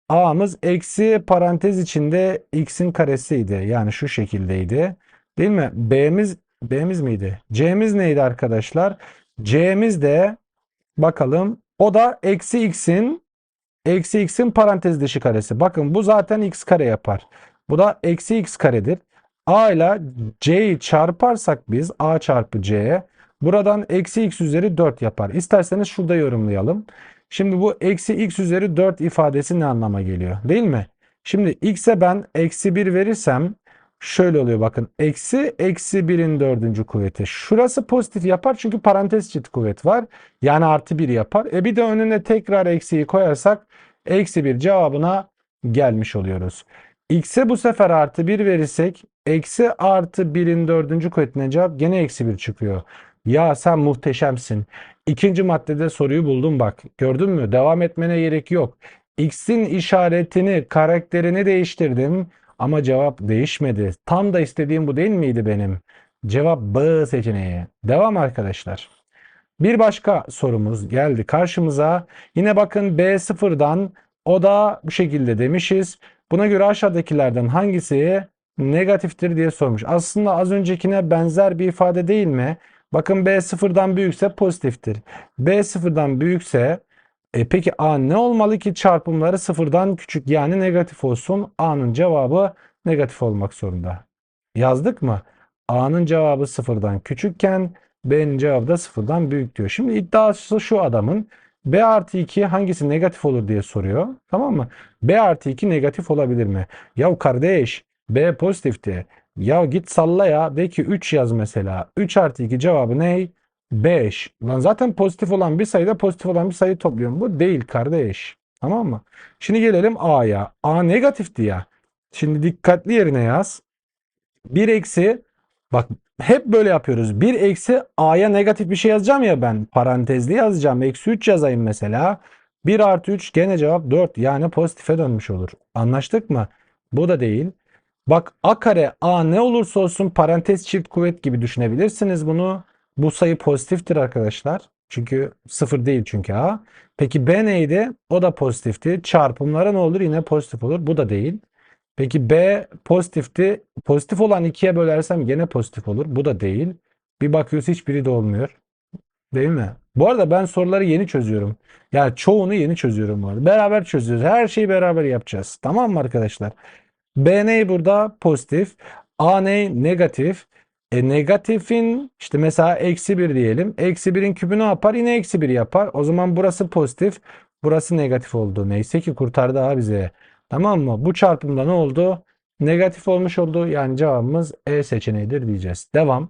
A'mız eksi parantez içinde x'in karesiydi. Yani şu şekildeydi. Değil mi? B'miz miydi? C'miz neydi arkadaşlar? C'miz de bakalım. O da eksi x'in parantez dışı karesi. Bakın bu zaten x kare yapar. Bu da eksi x karedir. A ile C'yi çarparsak biz A çarpı C'ye buradan eksi x üzeri 4 yapar. İsterseniz şurada yorumlayalım. Şimdi bu eksi x üzeri 4 ifadesi ne anlama geliyor? Değil mi? Şimdi x'e ben eksi 1 verirsem şöyle oluyor bakın. Eksi 1'in 4. kuvveti. Şurası pozitif yapar çünkü parantez içi kuvvet var. Yani artı 1 yapar. Bir de önüne tekrar eksiyi koyarsak eksi 1 cevabına gelmiş oluyoruz. X'e bu sefer artı 1 verirsek eksi artı 1'in 4. kuvvetine cevap gene eksi 1 çıkıyor. Ya sen muhteşemsin. İkinci maddede soruyu buldum bak. Gördün mü? Devam etmene gerek yok. X'in işaretini, karakterini değiştirdim ama cevap değişmedi. Tam da istediğim bu değil miydi benim? Cevap B seçeneği. Devam arkadaşlar. Bir başka sorumuz geldi karşımıza. Yine bakın B sıfırdan o da bu şekilde demişiz. Buna göre aşağıdakilerden hangisi negatiftir diye sormuş. Aslında az öncekine benzer bir ifade değil mi? Bakın B sıfırdan büyükse pozitiftir. B sıfırdan büyükse peki A ne olmalı ki çarpımları sıfırdan küçük yani negatif olsun? A'nın cevabı negatif olmak zorunda. Yazdık mı? A'nın cevabı sıfırdan küçükken B'nin cevabı da sıfırdan büyük diyor. Şimdi iddiası şu adamın B artı 2 hangisi negatif olur diye soruyor. Tamam mı? B artı 2 negatif olabilir mi? Ya kardeş B pozitifti. Ya git salla ya. De ki 3 yaz mesela. 3 artı 2 cevabı ne? 5. Lan zaten pozitif olan bir sayıda pozitif olan bir sayı topluyorum. Bu değil kardeş. Tamam mı? Şimdi gelelim A'ya. A negatifti ya. Şimdi dikkatli yerine yaz. 1 eksi bak hep böyle yapıyoruz. 1 eksi A'ya negatif bir şey yazacağım ya ben. Parantezli yazacağım. Eksi 3 yazayım mesela. 1 artı 3 gene cevap 4. Yani pozitife dönmüş olur. Anlaştık mı? Bu da değil. Bak A kare A ne olursa olsun parantez çift kuvvet gibi düşünebilirsiniz bunu. Bu sayı pozitiftir arkadaşlar. Çünkü sıfır değil çünkü A. Peki B neydi? O da pozitifti. Çarpımlara ne olur? Yine pozitif olur. Bu da değil. Peki B pozitifti. Pozitif olan 2'ye bölersem gene pozitif olur. Bu da değil. Bir bakıyoruz hiçbiri de olmuyor. Değil mi? Bu arada ben soruları yeni çözüyorum. Yani çoğunu yeni çözüyorum bu arada. Beraber çözüyoruz. Her şeyi beraber yapacağız. Tamam mı arkadaşlar? B ne burada? Pozitif. A ne? Negatif. Negatifin işte mesela eksi bir diyelim. Eksi birin kübü ne yapar? Yine eksi bir yapar. O zaman burası pozitif. Burası negatif oldu. Neyse ki kurtardı abi bize. Tamam mı? Bu çarpımda ne oldu? Negatif olmuş oldu. Yani cevabımız E seçeneğidir diyeceğiz. Devam.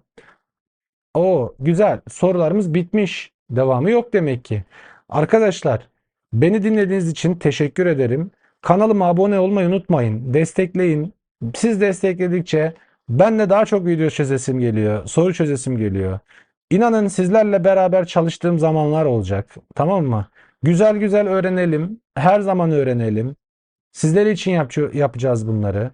O güzel. Sorularımız bitmiş. Devamı yok demek ki. Arkadaşlar, beni dinlediğiniz için teşekkür ederim. Kanalıma abone olmayı unutmayın. Destekleyin. Siz destekledikçe ben de daha çok video çözesim geliyor. Soru çözesim geliyor. İnanın sizlerle beraber çalıştığım zamanlar olacak. Tamam mı? Güzel güzel öğrenelim. Her zaman öğrenelim. Sizler için yapacağız bunları.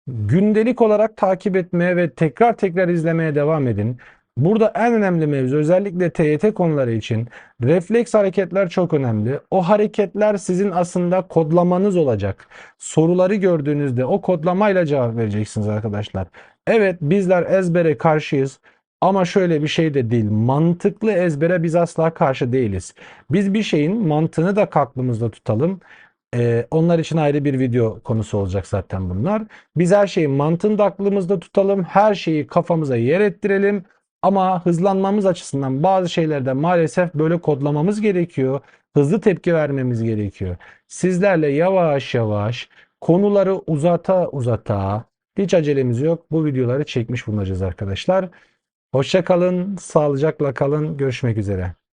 Gündelik olarak takip etmeye ve tekrar tekrar izlemeye devam edin. Burada en önemli mevzu özellikle TYT konuları için refleks hareketler çok önemli. O hareketler sizin aslında kodlamanız olacak. Soruları gördüğünüzde o kodlamayla cevap vereceksiniz arkadaşlar. Evet bizler ezbere karşıyız. Ama şöyle bir şey de değil. Mantıklı ezbere biz asla karşı değiliz. Biz bir şeyin mantığını da aklımızda tutalım. Onlar için ayrı bir video konusu olacak zaten bunlar. Biz her şeyi mantığını da aklımızda tutalım. Her şeyi kafamıza yer ettirelim. Ama hızlanmamız açısından bazı şeylerde maalesef böyle kodlamamız gerekiyor. Hızlı tepki vermemiz gerekiyor. Sizlerle yavaş yavaş konuları uzata uzata hiç acelemiz yok. Bu videoları çekmiş bulunacağız arkadaşlar. Hoşça kalın, sağlıcakla kalın. Görüşmek üzere.